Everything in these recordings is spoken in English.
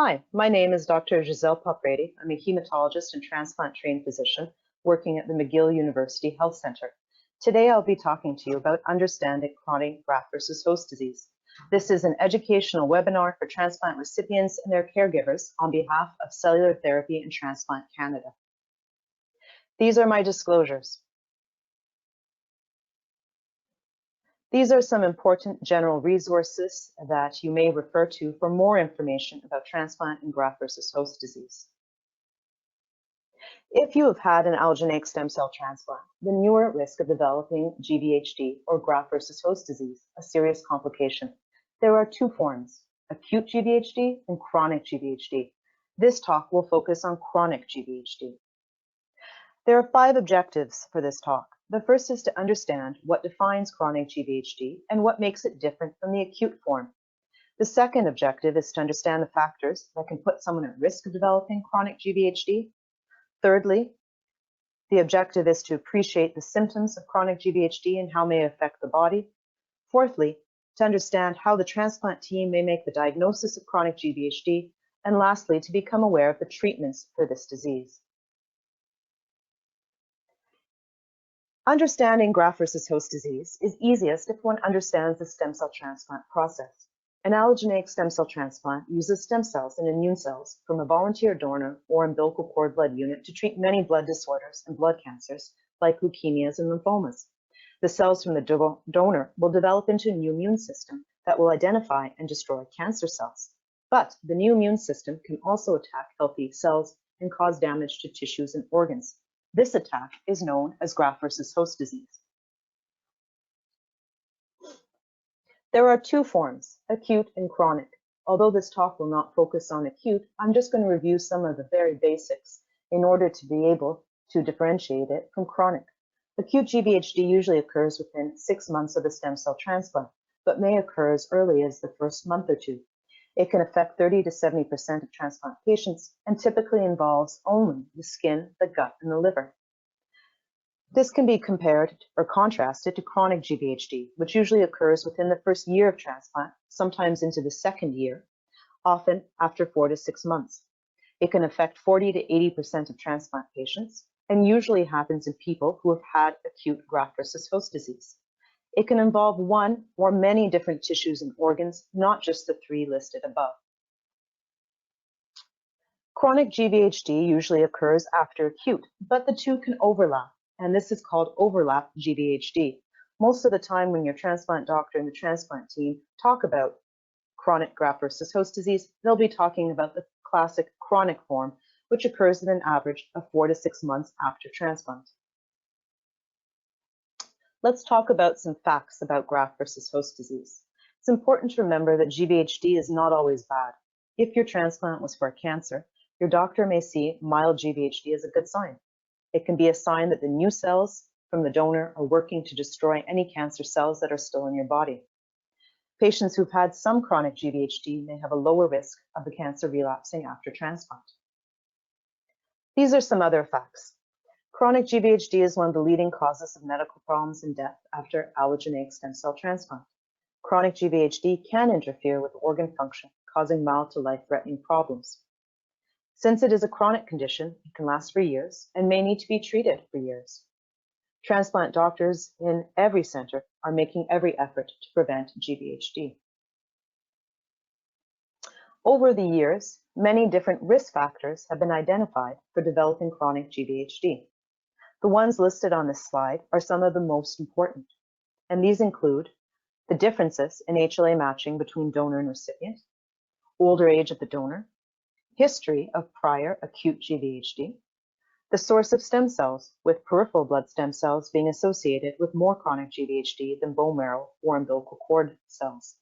Hi, my name is Dr. Gizelle Popradi. I'm a hematologist and transplant-trained physician working at the McGill University Health Center. Today, I'll be talking to you about understanding chronic graft-versus-host disease. This is an educational webinar for transplant recipients and their caregivers on behalf of Cellular Therapy and Transplant Canada. These are my disclosures. These are some important general resources that you may refer to for more information about transplant and graft-versus-host disease. If you have had an allogeneic stem cell transplant, then you are at risk of developing GvHD or graft-versus-host disease, a serious complication. There are two forms, acute GvHD and chronic GvHD. This talk will focus on chronic GvHD. There are 5 objectives for this talk. The first is to understand what defines chronic GvHD and what makes it different from the acute form. The second objective is to understand the factors that can put someone at risk of developing chronic GvHD. Thirdly, the objective is to appreciate the symptoms of chronic GvHD and how they affect the body. Fourthly, to understand how the transplant team may make the diagnosis of chronic GvHD. And lastly, to become aware of the treatments for this disease. Understanding graft-versus-host disease is easiest if one understands the stem cell transplant process. An allogeneic stem cell transplant uses stem cells and immune cells from a volunteer donor or umbilical cord blood unit to treat many blood disorders and blood cancers like leukemias and lymphomas. The cells from the donor will develop into a new immune system that will identify and destroy cancer cells. But the new immune system can also attack healthy cells and cause damage to tissues and organs. This attack is known as graft-versus-host disease. There are 2 forms, acute and chronic. Although this talk will not focus on acute, I'm just going to review some of the very basics in order to be able to differentiate it from chronic. Acute GvHD usually occurs within 6 months of a stem cell transplant, but may occur as early as the first month or 2. It can affect 30 to 70% of transplant patients and typically involves only the skin, the gut, and the liver. This can be compared or contrasted to chronic GvHD, which usually occurs within the first year of transplant, sometimes into the second year, often after 4 to 6 months. It can affect 40 to 80% of transplant patients and usually happens in people who have had acute graft-versus-host disease. It can involve one or many different tissues and organs, not just the 3 listed above. Chronic GvHD usually occurs after acute, but the 2 can overlap, and this is called overlap GvHD. Most of the time when your transplant doctor and the transplant team talk about chronic graft-versus-host disease, they'll be talking about the classic chronic form, which occurs at an average of 4 to 6 months after transplant. Let's talk about some facts about graft-versus-host disease. It's important to remember that GvHD is not always bad. If your transplant was for a cancer, your doctor may see mild GvHD as a good sign. It can be a sign that the new cells from the donor are working to destroy any cancer cells that are still in your body. Patients who've had some chronic GvHD may have a lower risk of the cancer relapsing after transplant. These are some other facts. Chronic GvHD is one of the leading causes of medical problems and death after allogeneic stem cell transplant. Chronic GvHD can interfere with organ function, causing mild to life-threatening problems. Since it is a chronic condition, it can last for years and may need to be treated for years. Transplant doctors in every center are making every effort to prevent GvHD. Over the years, many different risk factors have been identified for developing chronic GvHD. The ones listed on this slide are some of the most important, and these include the differences in HLA matching between donor and recipient, older age of the donor, history of prior acute GvHD, the source of stem cells, with peripheral blood stem cells being associated with more chronic GvHD than bone marrow or umbilical cord cells.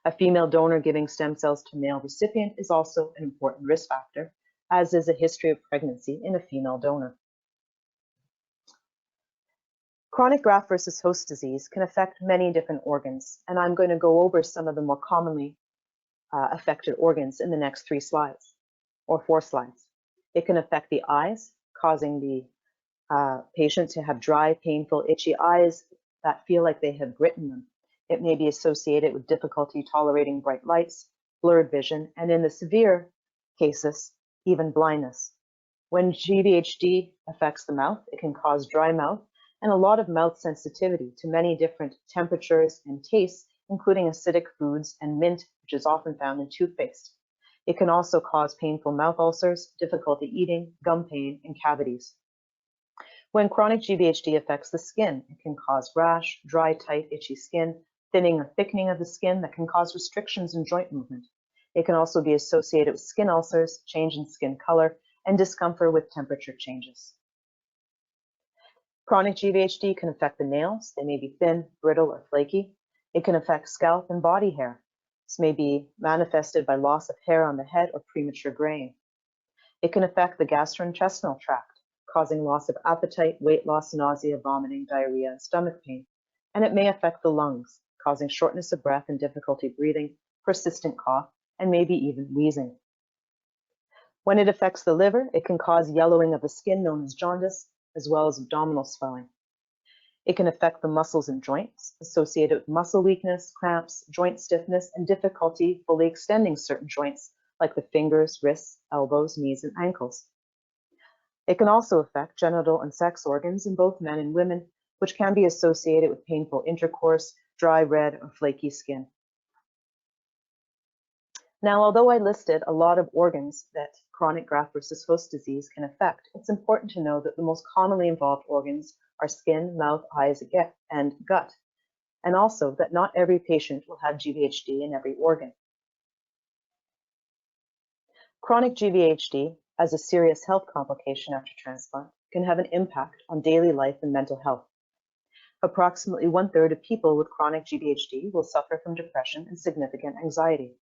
A female donor giving stem cells to male recipient is also an important risk factor, as is a history of pregnancy in a female donor. Chronic graft-versus-host disease can affect many different organs, and I'm going to go over some of the more commonly affected organs in the next 3 slides, or 4 slides. It can affect the eyes, causing the patient to have dry, painful, itchy eyes that feel like they have grit in them. It may be associated with difficulty tolerating bright lights, blurred vision, and in the severe cases, even blindness. When GvHD affects the mouth, it can cause dry mouth and a lot of mouth sensitivity to many different temperatures and tastes, including acidic foods and mint, which is often found in toothpaste. It can also cause painful mouth ulcers, difficulty eating, gum pain, and cavities. When chronic GvHD affects the skin, it can cause rash, dry, tight, itchy skin, thinning or thickening of the skin that can cause restrictions in joint movement. It can also be associated with skin ulcers, change in skin color, and discomfort with temperature changes. Chronic GvHD can affect the nails. They may be thin, brittle, or flaky. It can affect scalp and body hair. This may be manifested by loss of hair on the head or premature graying. It can affect the gastrointestinal tract, causing loss of appetite, weight loss, nausea, vomiting, diarrhea, and stomach pain. And it may affect the lungs, causing shortness of breath and difficulty breathing, persistent cough, and maybe even wheezing. When it affects the liver, it can cause yellowing of the skin known as jaundice, as well as abdominal swelling. It can affect the muscles and joints associated with muscle weakness, cramps, joint stiffness, and difficulty fully extending certain joints like the fingers, wrists, elbows, knees, and ankles. It can also affect genital and sex organs in both men and women, which can be associated with painful intercourse, dry, red, or flaky skin. Now, although I listed a lot of organs that chronic graft-versus-host disease can affect, it's important to know that the most commonly involved organs are skin, mouth, eyes, and gut, and also that not every patient will have GvHD in every organ. Chronic GvHD, as a serious health complication after transplant, can have an impact on daily life and mental health. Approximately 1/3 of people with chronic GvHD will suffer from depression and significant anxiety.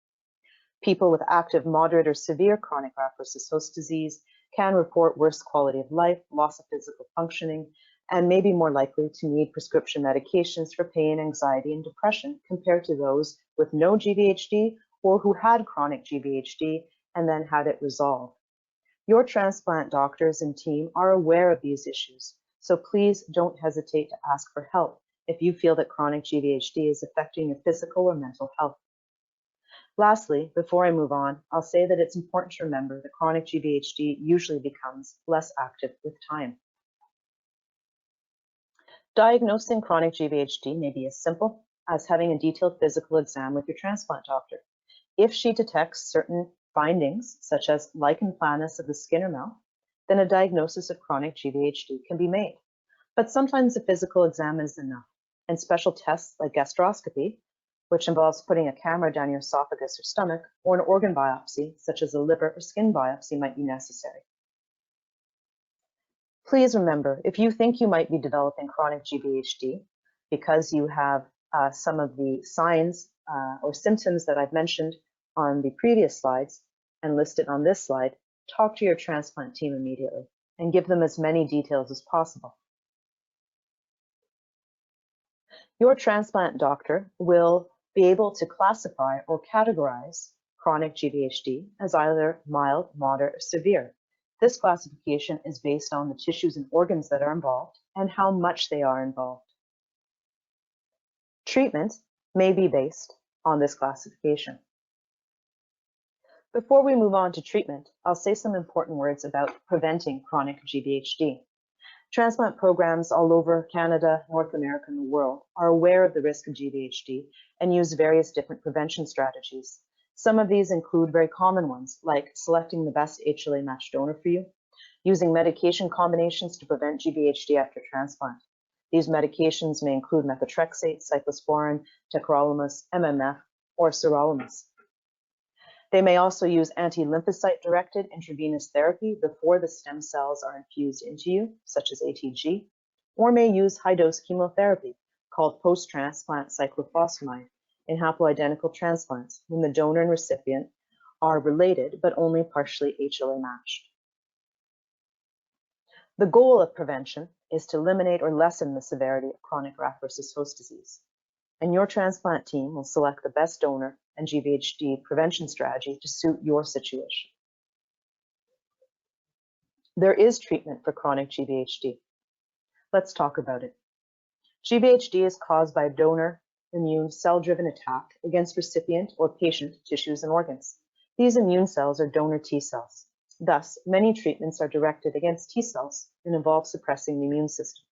People with active, moderate, or severe chronic graft-versus-host disease can report worse quality of life, loss of physical functioning, and may be more likely to need prescription medications for pain, anxiety, and depression compared to those with no GvHD or who had chronic GvHD and then had it resolved. Your transplant doctors and team are aware of these issues, so please don't hesitate to ask for help if you feel that chronic GvHD is affecting your physical or mental health. Lastly, before I move on, I'll say that it's important to remember that chronic GvHD usually becomes less active with time. Diagnosing chronic GvHD may be as simple as having a detailed physical exam with your transplant doctor. If she detects certain findings, such as lichen planus of the skin or mouth, then a diagnosis of chronic GvHD can be made. But sometimes a physical exam is enough, and special tests like gastroscopy, which involves putting a camera down your esophagus or stomach, or an organ biopsy, such as a liver or skin biopsy, might be necessary. Please remember, if you think you might be developing chronic GvHD because you have some of the signs or symptoms that I've mentioned on the previous slides and listed on this slide, talk to your transplant team immediately and give them as many details as possible. Your transplant doctor will be able to classify or categorize chronic GvHD as either mild, moderate, or severe. This classification is based on the tissues and organs that are involved and how much they are involved. Treatment may be based on this classification. Before we move on to treatment, I'll say some important words about preventing chronic GvHD. Transplant programs all over Canada, North America, and the world are aware of the risk of GvHD and use various different prevention strategies. Some of these include very common ones, like selecting the best HLA matched donor for you, using medication combinations to prevent GvHD after transplant. These medications may include methotrexate, cyclosporin, tacrolimus, MMF, or sirolimus. They may also use anti-lymphocyte-directed intravenous therapy before the stem cells are infused into you, such as ATG, or may use high-dose chemotherapy called post-transplant cyclophosphamide in haploidentical transplants when the donor and recipient are related but only partially HLA matched. The goal of prevention is to eliminate or lessen the severity of chronic graft-versus-host disease, and your transplant team will select the best donor and GvHD prevention strategy to suit your situation. There is treatment for chronic GvHD. Let's talk about it. GvHD is caused by a donor immune cell-driven attack against recipient or patient tissues and organs. These immune cells are donor T cells. Thus, many treatments are directed against T cells and involve suppressing the immune system.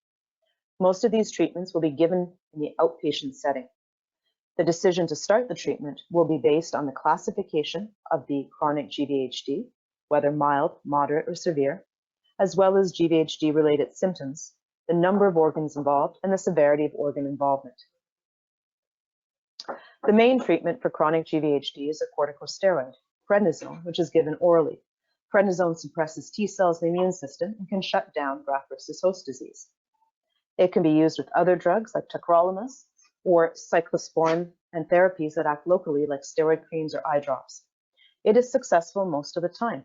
Most of these treatments will be given in the outpatient setting. The decision to start the treatment will be based on the classification of the chronic GvHD, whether mild, moderate, or severe, as well as GvHD-related symptoms, the number of organs involved, and the severity of organ involvement. The main treatment for chronic GvHD is a corticosteroid, prednisone, which is given orally. Prednisone suppresses T cells in the immune system and can shut down graft-versus-host disease. It can be used with other drugs like tacrolimus or cyclosporin and therapies that act locally like steroid creams or eye drops. It is successful most of the time.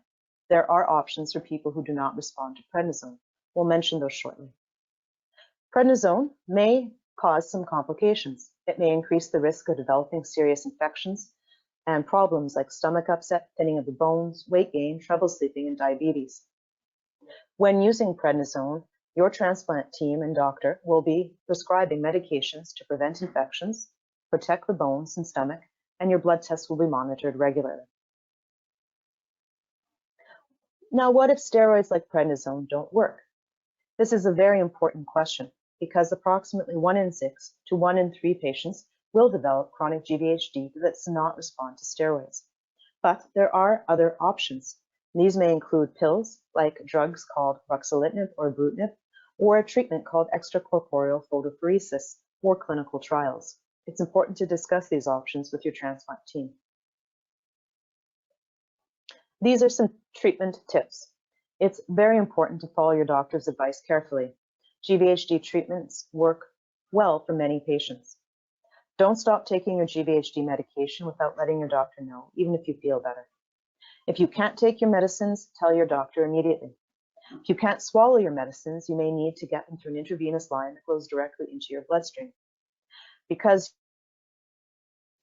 There are options for people who do not respond to prednisone. We'll mention those shortly. Prednisone may cause some complications. It may increase the risk of developing serious infections and problems like stomach upset, thinning of the bones, weight gain, trouble sleeping, and diabetes. When using prednisone, your transplant team and doctor will be prescribing medications to prevent infections, protect the bones and stomach, and your blood tests will be monitored regularly. Now, what if steroids like prednisone don't work? This is a very important question because approximately 1 in 6 to 1 in 3 patients will develop chronic GvHD that does not respond to steroids. But there are other options. These may include pills like drugs called ruxolitinib or ibrutinib, or a treatment called extracorporeal photopheresis or clinical trials. It's important to discuss these options with your transplant team. These are some treatment tips. It's very important to follow your doctor's advice carefully. GvHD treatments work well for many patients. Don't stop taking your GvHD medication without letting your doctor know, even if you feel better. If you can't take your medicines, tell your doctor immediately. If you can't swallow your medicines, you may need to get them through an intravenous line that goes directly into your bloodstream. Because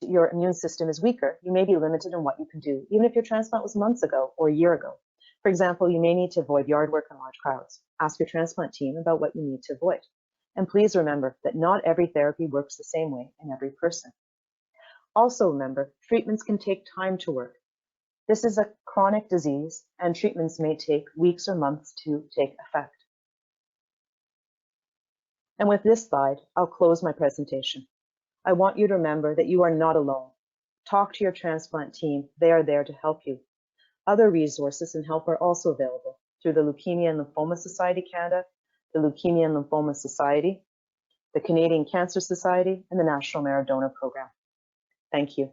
your immune system is weaker, you may be limited in what you can do, even if your transplant was months ago or a year ago. For example, you may need to avoid yard work and large crowds. Ask your transplant team about what you need to avoid. And please remember that not every therapy works the same way in every person. Also remember, treatments can take time to work. This is a chronic disease, and treatments may take weeks or months to take effect. And with this slide, I'll close my presentation. I want you to remember that you are not alone. Talk to your transplant team. They are there to help you. Other resources and help are also available through the Leukemia and Lymphoma Society Canada, the Leukemia and Lymphoma Society, the Canadian Cancer Society, and the National Merit Donor Program. Thank you.